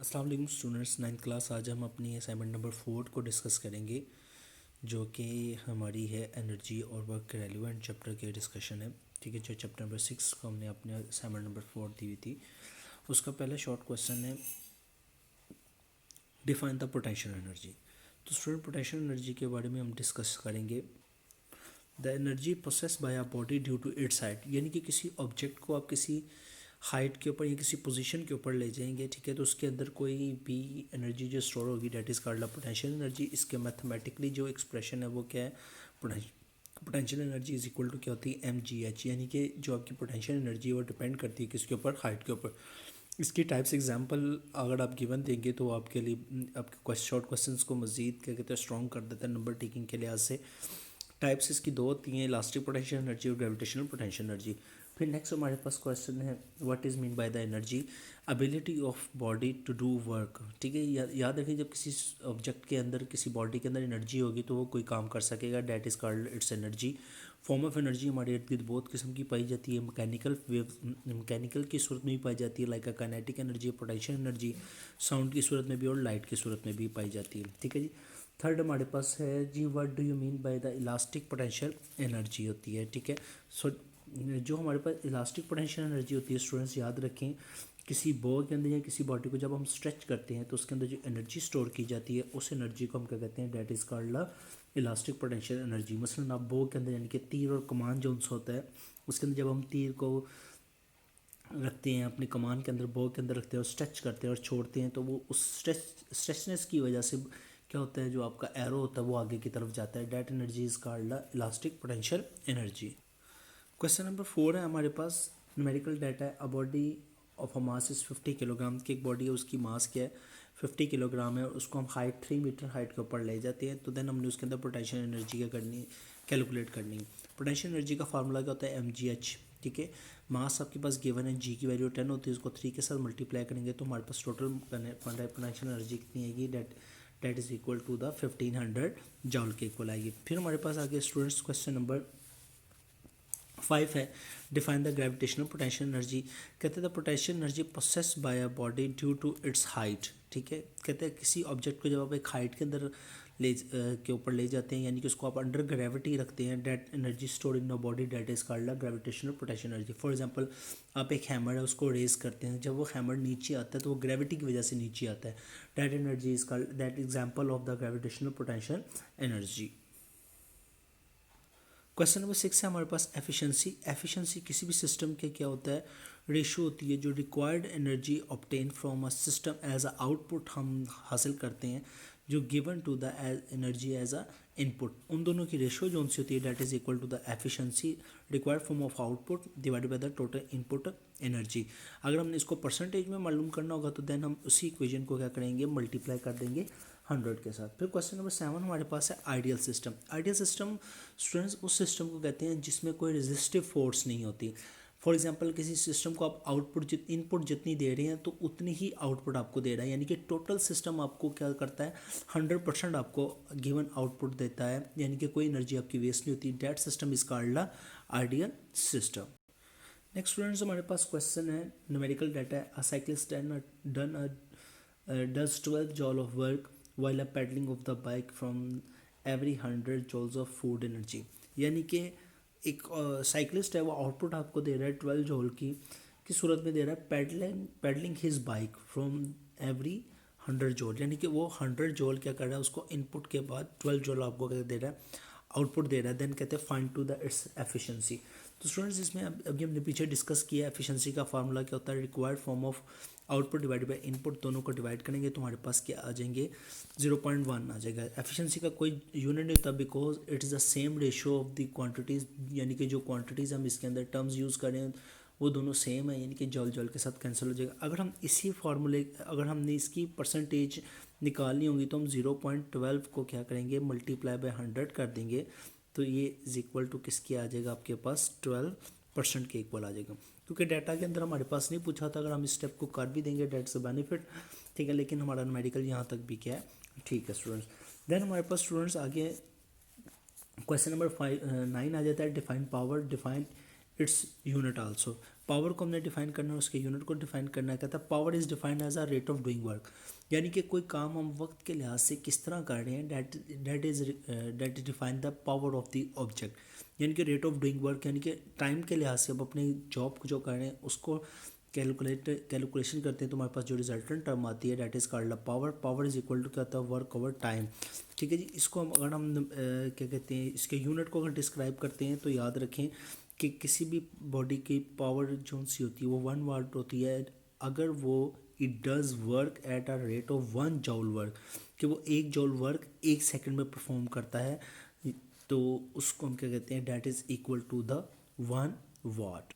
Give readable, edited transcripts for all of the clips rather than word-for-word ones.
अस्सलाम वालेकुम students, 9th class. आज हम अपनी असाइनमेंट नंबर 4 को डिस्कस करेंगे, जो कि हमारी है एनर्जी और वर्क रेलिवेंट चैप्टर के डिस्कशन है। ठीक है, जो चैप्टर नंबर 6 को हमने अपने असाइनमेंट नंबर 4 दी हुई थी, उसका पहला शॉर्ट क्वेश्चन है डिफाइन द पोटेंशियल एनर्जी। तो स्टूडेंट, पोटेंशियल एनर्जी के बारे में हम डिस्कस करेंगे। The energy process by a body due to its height, यानी कि किसी ऑब्जेक्ट को आप किसी हाइट के ऊपर या किसी पोजीशन के ऊपर ले जाएंगे, ठीक है, तो उसके अंदर कोई भी एनर्जी जो स्टोर होगी, that is called potential energy. इसके मैथमेटिकली जो एक्सप्रेशन है वो क्या है, potential energy is equal to क्या होती है, mgh, यानी कि जो आपकी पोटेंशियल एनर्जी है वो डिपेंड करती है किसके ऊपर, हाइट के ऊपर। इसकी टाइप्स एग्जांपल अगर आप गिवन देंगे तो आपके लिए आपके शॉर्ट क्वेश्चंस को मजीद क्या कहते हैं स्ट्रॉन्ग कर देता है नंबर टेकिंग के लिहाज से। टाइप्स इसकी दो होती हैं, इलास्टिक पोटेंशियल एनर्जी और ग्रेविटेशनल पोटेंशियल एनर्जी। फिर नेक्स्ट हमारे पास क्वेश्चन है what is mean by the energy, ability of body to do work. ठीक है, याद रखिए, जब किसी ऑब्जेक्ट के अंदर, किसी बॉडी के अंदर एनर्जी होगी तो वो कोई काम कर सकेगा, that is called its energy. Form of energy हमारे इर्द गिर्द बहुत किस्म की पाई जाती है। मैकेनिकल की सूरत में भी पाई जाती है, लाइक अ kinetic energy, potential energy, sound की सूरत में भी और लाइट की सूरत में भी पाई जाती है। ठीक है जी। थर्ड हमारे पास है जी, what do you mean by the elastic potential energy होती है। ठीक है, सो जो हमारे पास इलास्टिक पोटेंशियल एनर्जी होती है, स्टूडेंट्स याद रखें, किसी बॉल के अंदर या किसी बॉडी को जब हम स्ट्रेच करते हैं तो उसके अंदर जो एनर्जी स्टोर की जाती है, उस एनर्जी को हम क्या कहते हैं, date is called the elastic potential energy. मसलन आप बो के अंदर, यानी कि तीर और कमान जो उनसे होता है, उसके अंदर जब हम तीर को रखते हैं, अपनी कमान के अंदर, बो के अंदर रखते हैं और स्ट्रेच करते हैं और छोड़ते हैं, तो वो उस स्ट्रेचनेस की वजह से क्या होता है, जो आपका एरो होता है वो आगे की तरफ जाता है। That energy is called the elastic potential energy. Question number 4 है हमारे पास, न्यूमेरिकल डाटा है। A body of a mass is 50 kilogram की एक बॉडी है, उसकी मास क्या है, 50 किलोग्राम है, और उसको हम हाइट 3 मीटर हाइट के ऊपर ले जाते हैं, तो देन हमने उसके अंदर पोटेंशियल एनर्जी क्या करनी, कैलकुलेट करनी है। पोटेंशियल एनर्जी का फार्मूला क्या होता है, mgh। ठीक है, मास आपके पास गिवन है, जी की वैल्यू 10 होती है, उसको 3 के साथ मल्टीप्लाई करेंगे तो हमारे पास टोटल पोटेंशियल एनर्जी कितनी आएगी, that is equal to the 1500 joule के इक्वल आएगी। फिर हमारे पास आगे स्टूडेंट्स क्वेश्चन नंबर 5 है, define the gravitational potential energy. कहते हैं the potential energy process by a body due to its height. ठीक है, कहते हैं किसी ऑब्जेक्ट को जब आप एक हाइट के अंदर के ऊपर ले जाते हैं, यानी कि उसको आप अंडर ग्रेविटी रखते हैं, that energy stored in the body that is called gravitational potential energy. For example, आप एक हैमर है, उसको रेज करते हैं, जब वो हैमर नीचे आता है तो वो ग्रेविटी की वजह से नीचे आता है, that energy is called, that example of the gravitational potential energy. Question number 6 है हमारे पास एफिशिएंसी। एफिशिएंसी किसी भी सिस्टम के क्या होता है, रेशो होती है, जो required energy obtain from a system as a output हम हासिल करते हैं, जो given to the energy as a input, उन दोनों की रेशो जो उनसे होती है, that is equal to the efficiency required form of output divided by the total input energy. अगर हमने इसको परसेंटेज में मालूम करना होगा तो देन हम उसी इक्वेशन को क्या करेंगे, मल्टीप्लाई कर देंगे 100 के साथ। फिर क्वेश्चन नंबर 7 हमारे पास है ideal system. Ideal system students उस सिस्टम को कहते हैं जिसमें कोई रेजिस्टिव फोर्स नहीं होती। फॉर एग्जांपल, किसी सिस्टम को आप इनपुट जितनी दे रहे हैं तो उतनी ही आउटपुट आपको दे रहा है, यानी कि टोटल सिस्टम आपको क्या करता है, 100% आपको गिवन आउटपुट देता है, यानी कि कोई एनर्जी आपकी वेस्ट नहीं होती। That system is called the ideal system. Next students हमारे पास क्वेश्चन है, न्यूमेरिकल डाटा है। अ cyclist does 12 joule of work while a pedaling of the bike from every 100 joules of food energy। यानी कि एक साइकिलिस्ट है, वो आउटपुट आपको दे रहा है 12 जॉल की सूरत में दे रहा है, pedalling his bike from every 100 जॉल, यानी कि वो 100 जॉल क्या कर रहा है, उसको इनपुट के बाद 12 जॉल आपको क्या दे रहा है, आउटपुट दे रहा है। देन कहते हैं find to the its efficiency. तो स्टूडेंट्स, इसमें अभी हमने पीछे डिस्कस किया, एफिशिएंसी का फार्मूला क्या होता है, required form of output divide by input, दोनों को डिवाइड करेंगे तो हमारे पास क्या आ जाएंगे, 0.1 आ जाएगा। एफिशिएंसी का कोई यूनिट नहीं होता, because it is the same ratio of the quantities, यानी कि जो क्वांटिटीज़ हम इसके अंदर टर्म्स यूज़ करें वो दोनों सेम है, यानी कि जॉल जॉल के साथ कैंसिल हो जाएगा। अगर हम इसी फार्मूले, अगर हमने इसकी परसेंटेज निकालनी होगी तो हम 0.12 को क्या करेंगे, मल्टीप्लाई बाय 100 कर देंगे, तो ये इज इक्वल टू किसके आ जाएगा, आपके पास 12% के इक्वल आ जाएगा। क्योंकि डाटा के अंदर हमारे पास नहीं पूछा था, अगर हम इस स्टेप को कर भी देंगे डेट से बेनिफिट, ठीक है, लेकिन हमारा मेडिकल यहाँ तक भी क्या है, ठीक है स्टूडेंट्स। देन हमारे पास स्टूडेंट्स आगे क्वेश्चन नंबर 9 आ जाता है, define power, define its unit also. Power को हमने डिफाइन करना है, उसके यूनिट को डिफाइन करना है। कहता है power is defined as a rate of doing work, यानी कि कोई काम हम वक्त के लिहाज से किस तरह कर रहे हैं, that is define the power of the object. यानी कि रेट ऑफ डूइंग वर्क यानी कि टाइम के लिहाज से हम अपनी जॉब को जो कर रहे हैं उसको कैलकुलेशन करते हैं, तो हमारे पास जो रिजल्टेंट टर्म आती है that is called power. Power is equal to क्या होता है, वर्क ओवर टाइम। ठीक है जी, इसको हम अगर हम क्या कहते हैं, इसके यूनिट को अगर डिस्क्राइब करते हैं तो याद रखें कि किसी भी बॉडी की पावर जो सी होती है वो 1 वाट होती है अगर वो it does work at a rate of 1 joule work, कि वो 1 जॉल वर्क 1 सेकंड में परफॉर्म करता है, तो उसको हम क्या कहते हैं, that is equal to the 1 watt.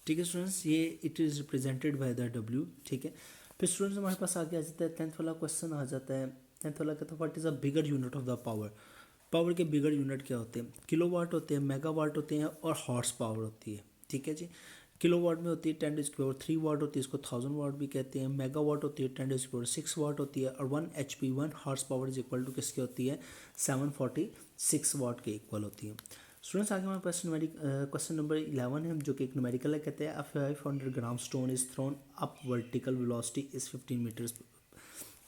ठीक है स्टूडेंट्स, ये it is represented by the W. ठीक है, फिर स्टूडेंट्स हमारे पास आगे आ जाता है 10th वाला क्वेश्चन आ जाता है। 10th वाला कहता है what is a bigger unit of the power. Power के बिगर यूनिट क्या होते हैं, किलोवाट होते हैं, मेगावाट होते हैं और हॉर्स पावर होती है। ठीक है जी, किलोवाट में होती है 10⁻³ वाट होती है, इसको 1000 वाट भी कहते हैं। मेगावाट होती है 10⁻6 वाट होती है, और 1 HP 1 horse power is equal to किसकी होती है, 746 वाट के इक्वल होती है। स्टूडेंट्स आगे हमारे पास क्वेश्चन नंबर 11 है, जो कि एक न्यूमेरिकल है। कहते हैं a 500 gram stone is thrown up vertical velocity is 15 metres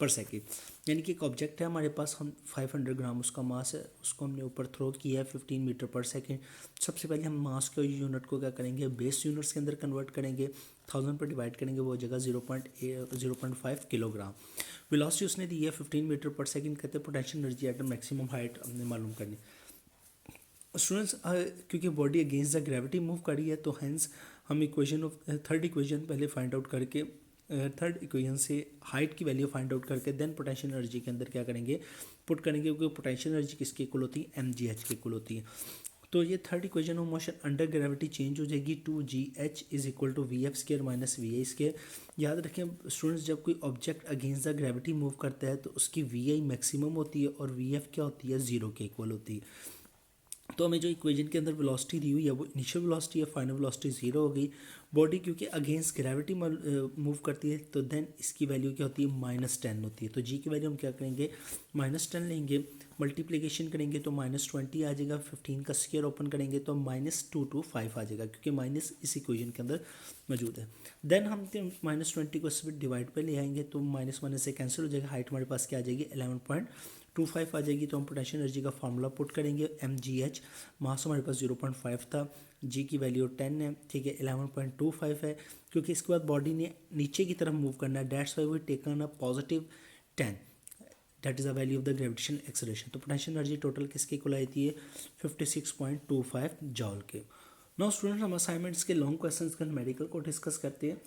per second. यानी कि एक ऑब्जेक्ट है हमारे पास, हम 500 ग्राम उसका मास है, उसको हमने ऊपर थ्रो किया है 15 मीटर पर सेकेंड। सबसे पहले हम मास के यूनिट को क्या करेंगे, बेस यूनिट्स के अंदर कन्वर्ट करेंगे, 1000 पर डिवाइड करेंगे, वो हो जाएगा 0.5 किलोग्राम। वेलोसिटी उसने दी है 15 मीटर पर सेकेंड। कहते हैं potential energy at maximum height हमने मालूम करनी। स्टूडेंट्स क्योंकि body against the gravity move करी है, तो हैंस हम इक्वेशन ऑफ थर्ड इक्वेशन पहले फाइंड आउट करके, थर्ड इक्वेशन से हाइट की वैल्यू फाइंड आउट करके देन पोटेंशियल एनर्जी के अंदर क्या करेंगे, पुट करेंगे, क्योंकि पोटेंशियल एनर्जी किसकी इक्वल होती है, mgh की इक्वल होती है। तो ये third equation of motion under gravity change हो जाएगी, 2gh is equal to VF² minus VI²। याद रखें स्टूडेंट्स, जब कोई object against the gravity move करता है तो उसकी VI मैक्सिमम होती है और VF क्या होती है, 0 के इक्वल होती है। तो हमें जो इक्वेशन के अंदर वेलोसिटी दी हुई है वो इनिशियल वेलोसिटी है, फाइनल वेलोसिटी 0 हो गई। बॉडी क्योंकि अगेंस्ट ग्रेविटी मूव करती है तो देन इसकी वैल्यू क्या होती है, -10 होती है। तो जी की वैल्यू हम क्या करेंगे, -10 लेंगे, मल्टीप्लिकेशन करेंगे तो -20 आ जाएगा, 15 का स्क्वायर ओपन करेंगे तो -225 आ जाएगा, क्योंकि माइनस इस इक्वेशन के अंदर मौजूद है। देन हम -20 को इस डिवाइड पर ले आएंगे तो माइनस से कैंसिल हो जाएगा, हाइट हमारे पास क्या आ जाएगी 11.25 आ जाएगी। तो हम पोटेंशियल एनर्जी का फार्मूला पुट करेंगे, mgh, मास हमारे पास 0.5 था, जी की वैल्यू 10 है, ठीक है, 11.25 है, क्योंकि इसके बाद बॉडी ने नीचे की तरफ मूव करना है, that's why we taken a +10, that is the value of the gravitational acceleration. तो पोटेंशियल एनर्जी टोटल किसके इक्वल आती है, 56.25 जॉल के। नाउ स्टूडेंट्स हम असाइनमेंट्स के लॉन्ग क्वेश्चंस का न्यूमेरिकल को डिस्कस करते हैं।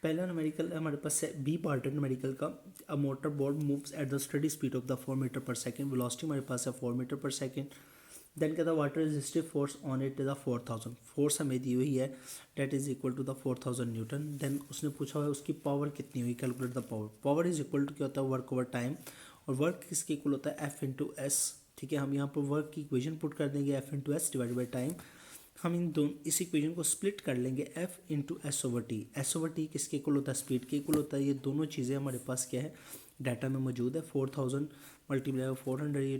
पहला न्यूमेरिकल हमारे पास है बी पार्ट है न्यूमेरिकल का, a motor board moves at the study speed of the 4 meter पर सेकेंड, वेलोसिटी हमारे पास है 4 मीटर पर सेकेंड। देन कहता है water resistive force on it is the 4000, force हमें दी हुई है that is equal to the 4000 newton. Then उसने पूछा हुआ है उसकी पावर कितनी हुई, calculate the power. Power is equal to क्या होता है, वर्क ओवर टाइम, और वर्क किसके इक्वल होता है, F/S। ठीक है, हम यहाँ पर वर्क की इक्वेशन पुट कर देंगे, F/S डिवाइड बाई टाइम। हम इन दोनों इस इक्वेशन को स्प्लिट कर लेंगे, F/S/T। S/T किसके इक्वल होता है, स्पीड के इक्वल होता है। ये दोनों चीज़ें हमारे पास क्या है, डाटा में मौजूद है। 4000 मल्टीप्लाई 400, ये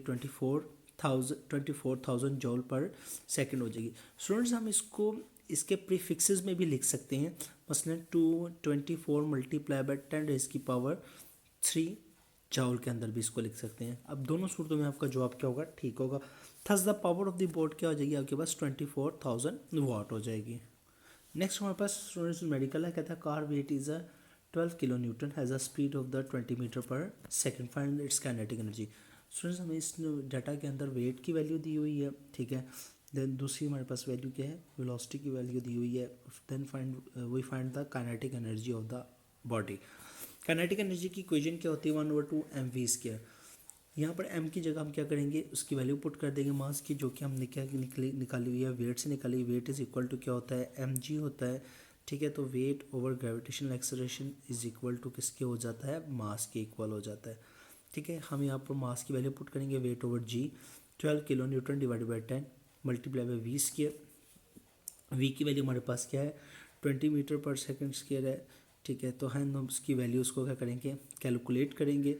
24,000 जॉल पर सेकंड हो जाएगी। स्टूडेंट्स हम इसको इसके प्रीफिक्सेस में भी लिख सकते हैं, मसलन 224 मल्टीप्लाई बाई 10⁻³ जॉल के अंदर भी इसको लिख सकते हैं। अब दोनों सूरतों में आपका जवाब क्या होगा, ठीक होगा। Thus the power of the board क्या हो जाएगी आपके पास, 24,000 वाट हो जाएगी। नेक्स्ट हमारे पास स्टूडेंट्स मेडिकल है, कहता है car weight is a 12 kilo newton has a speed of the 20 metre पर second, find its kinetic energy. Students हमें इस डाटा के अंदर वेट की वैल्यू दी हुई है, ठीक है। देन दूसरी हमारे पास वैल्यू क्या है, वेलोसिटी की वैल्यू दी हुई है। Then we find the kinetic energy of the body. Kinetic energy की इक्वेशन क्या होती है, 1/2 mv²। यहाँ पर m की जगह हम क्या करेंगे, उसकी वैल्यू पुट कर देंगे मास की, जो कि हम निकाली हुई है, वेट से निकाली। वेट इज इक्वल टू क्या होता है, mg होता है, ठीक है। तो weight over gravitational acceleration is equal to किसके हो जाता है, मास के इक्वल हो जाता है, ठीक है। हम यहाँ पर मास की वैल्यू पुट करेंगे, weight over g 12 kilo newton divide by 10 multiply by v²। v की वैल्यू हमारे पास क्या है, 20 मीटर पर सेकेंड स्क्वायर है, ठीक है। तो हम उसकी वैल्यू उसको क्या करेंगे, कैलकुलेट करेंगे,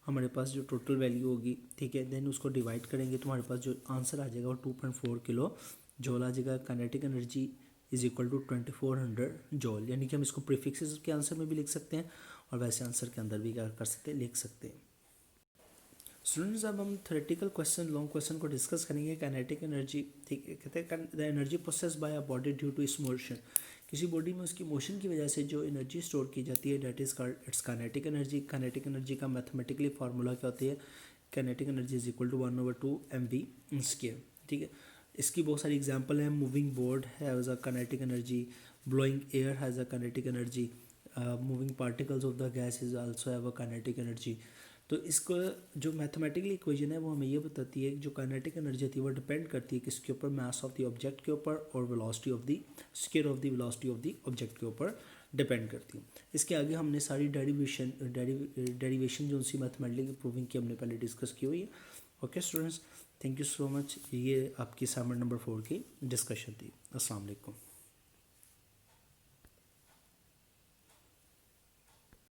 हमारे पास जो टोटल वैल्यू होगी, ठीक है। देन उसको डिवाइड करेंगे तो हमारे पास जो आंसर आ जाएगा वो 2.4 किलो जॉल आ जाएगा। Kinetic energy is equal to 2400 joule. यानी कि हम इसको प्रीफिक्सेस के आंसर में भी लिख सकते हैं और वैसे आंसर के अंदर भी क्या कर सकते हैं, लिख सकते हैं। स्टूडेंट्स अब हम थ्योरेटिकल क्वेश्चन, लॉन्ग क्वेश्चन को डिस्कस करेंगे। काइनेटिक एनर्जी, ठीक है, कहते हैं the energy process by a body due to its motion. किसी बॉडी में उसकी मोशन की वजह से जो एनर्जी स्टोर की जाती है that is called its kinetic energy. Kinetic energy का मैथमेटिकली फार्मूला क्या होती है, kinetic energy is equal to 1/2 mv²। ठीक है, इसकी बहुत सारी एग्जांपल हैं। Moving board has a kinetic energy, blowing air has a kinetic energy, moving particles of the gas is also have a kinetic energy. तो इसको जो मैथमेटिकली इक्वेशन है वो हमें ये बताती है कि जो काइनेटिक एनर्जी होती है वो डिपेंड करती है किसके ऊपर, मास ऑफ द ऑब्जेक्ट के ऊपर और velocity of the square of the velocity of the object के ऊपर डिपेंड करती है। इसके आगे हमने सारी डेरिवेशन जो उसी मैथमेटिकली प्रूविंग की हमने पहले डिस्कस की हुई है। Okay students, thank you so much. ये आपकी असाइनमेंट नंबर 4 की डिस्कशन थी। अस्सलाम वालेकुम।